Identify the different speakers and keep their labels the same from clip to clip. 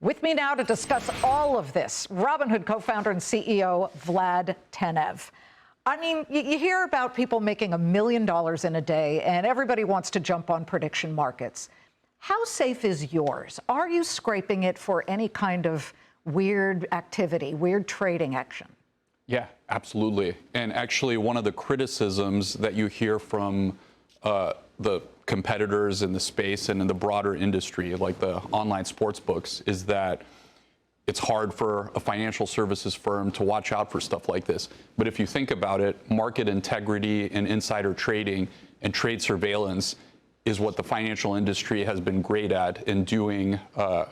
Speaker 1: With me now to discuss all of this, Robinhood co-founder and CEO Vlad Tenev. I mean, you hear about people making $1 million in a day, and everybody wants to jump on prediction markets. How safe is yours? Are you scraping it for any kind of weird activity, weird trading action?
Speaker 2: Yeah, absolutely. And actually, one of the criticisms that you hear from the competitors in the space and in the broader industry, like the online sports books, is that it's hard for a financial services firm to watch out for stuff like this. But if you think about it, market integrity and insider trading and trade surveillance is what the financial industry has been great at in doing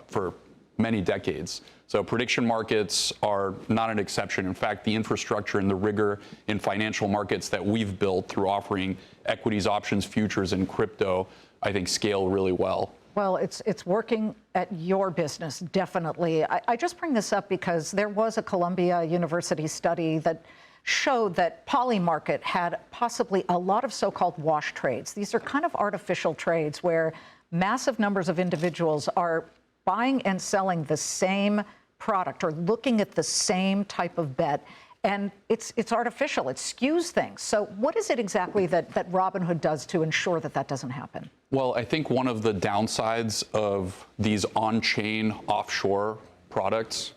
Speaker 2: for many decades. So prediction markets are not an exception. In fact, the infrastructure and the rigor in financial markets that we've built through offering equities, options, futures, and crypto, I think scale really well.
Speaker 1: Well, it's working at your business, definitely. I just bring this up because there was a Columbia University study that showed that Polymarket had possibly a lot of so-called wash trades. These are kind of artificial trades where massive numbers of individuals are buying and selling the same product or looking at the same type of bet, and it's artificial. It skews things. So what is it exactly that Robinhood does to ensure that that doesn't happen?
Speaker 2: Well, I think one of the downsides of these on-chain offshore products,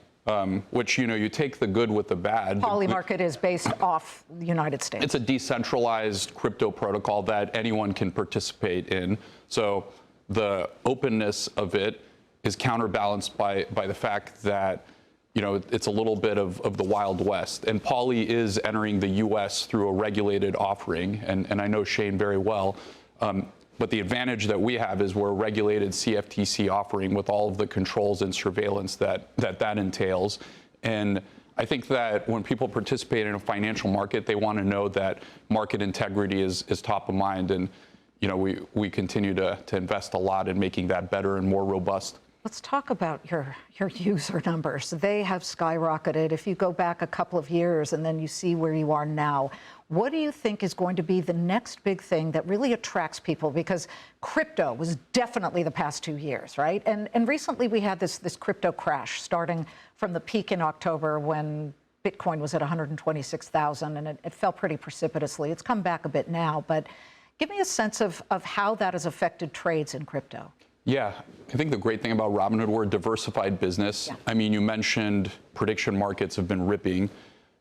Speaker 2: which, you take the good with the bad.
Speaker 1: Polymarket is based off the United States.
Speaker 2: It's a decentralized crypto protocol that anyone can participate in. So the openness of it is counterbalanced by the fact that, it's a little bit of the Wild West. And Poly is entering the U.S. through a regulated offering, and I know Shane very well. But the advantage that we have is we're a regulated CFTC offering with all of the controls and surveillance that entails. And I think that when people participate in a financial market, they want to know that market integrity is top of mind. And we continue to invest a lot in making that better and more robust.
Speaker 1: Let's talk about your user numbers. They have skyrocketed. If you go back a couple of years and then you see where you are now, what do you think is going to be the next big thing that really attracts people? Because crypto was definitely the past 2 years, right? And recently we had this crypto crash starting from the peak in October when Bitcoin was at 126,000, and it fell pretty precipitously. It's come back a bit now, but give me a sense of how that has affected trades in crypto.
Speaker 2: Yeah, I think the great thing about Robinhood, we're a diversified business. Yeah. I mean, you mentioned prediction markets have been ripping.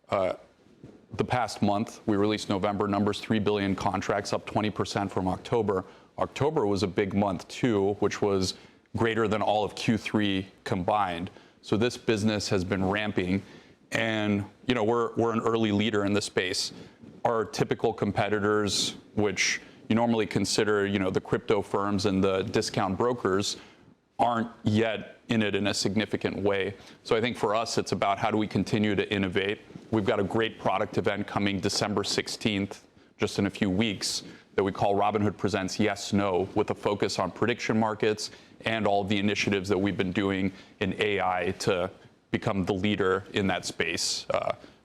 Speaker 2: The past month, we released November numbers, 3 billion contracts, up 20% from October. October was a big month too, which was greater than all of Q3 combined. So this business has been ramping, and we're an early leader in the space. Our typical competitors, which you normally consider, the crypto firms and the discount brokers, aren't yet in it in a significant way. So I think for us, it's about how do we continue to innovate. We've got a great product event coming December 16th, just in a few weeks, that we call Robinhood Presents Yes, No, with a focus on prediction markets and all of the initiatives that we've been doing in AI to become the leader in that space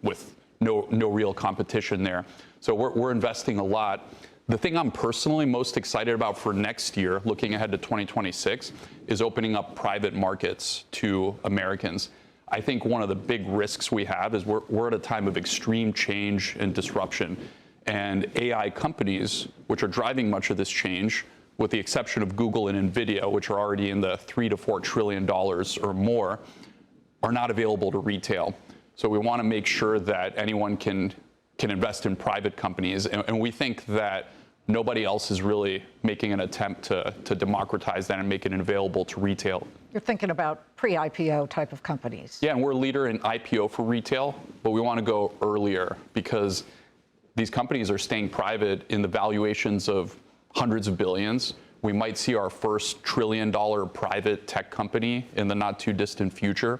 Speaker 2: with no real competition there. So we're investing a lot. The thing I'm personally most excited about for next year, looking ahead to 2026, is opening up private markets to Americans. I think one of the big risks we have is we're at a time of extreme change and disruption. And AI companies, which are driving much of this change, with the exception of Google and NVIDIA, which are already in the $3 to $4 trillion or more, are not available to retail. So we want to make sure that anyone can invest in private companies. And we think that nobody else is really making an attempt to democratize that and make it available to retail.
Speaker 1: You're thinking about pre-IPO type of companies.
Speaker 2: Yeah, and we're a leader in IPO for retail, but we want to go earlier because these companies are staying private in the valuations of hundreds of billions. We might see our first $1 trillion private tech company in the not too distant future.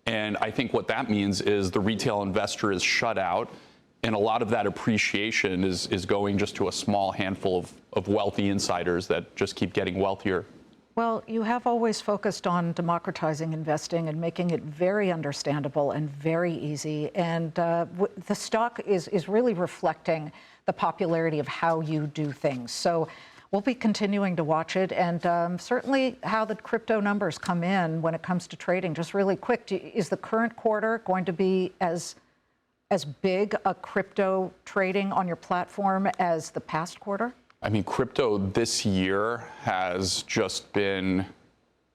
Speaker 2: And I think what that means is the retail investor is shut out. And a lot of that appreciation is going just to a small handful of wealthy insiders that just keep getting wealthier.
Speaker 1: Well, you have always focused on democratizing investing and making it very understandable and very easy. And the stock is really reflecting the popularity of how you do things. So We'll be continuing to watch it, and certainly how the crypto numbers come in when it comes to trading. Just really quick, is the current quarter going to be as big a crypto trading on your platform as the past quarter?
Speaker 2: I mean, crypto this year has just been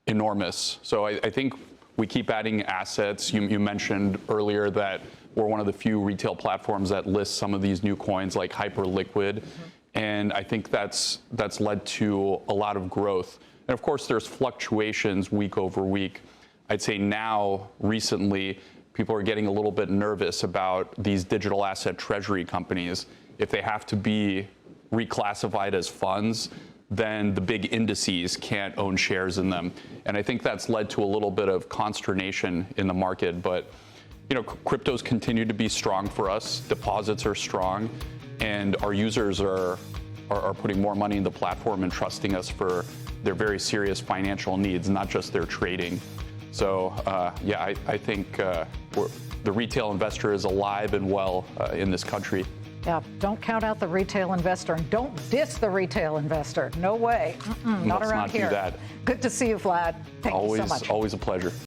Speaker 2: enormous. So I think we keep adding assets. You mentioned earlier that we're one of the few retail platforms that lists some of these new coins like Hyperliquid. And I think that's led to a lot of growth. And of course, there's fluctuations week over week. I'd say now, recently, people are getting a little bit nervous about these digital asset treasury companies. If they have to be reclassified as funds, then the big indices can't own shares in them. And I think that's led to a little bit of consternation in the market. But cryptos continue to be strong for us. Deposits are strong, and our users are putting more money in the platform and trusting us for their very serious financial needs, not just their trading. So yeah, I think the retail investor is alive and well in this country.
Speaker 1: Yeah, don't count out the retail investor, and don't diss the retail investor. No way. Not around here.
Speaker 2: Let's not do that.
Speaker 1: Good to see you, Vlad. Thank you so much.
Speaker 2: Always a pleasure.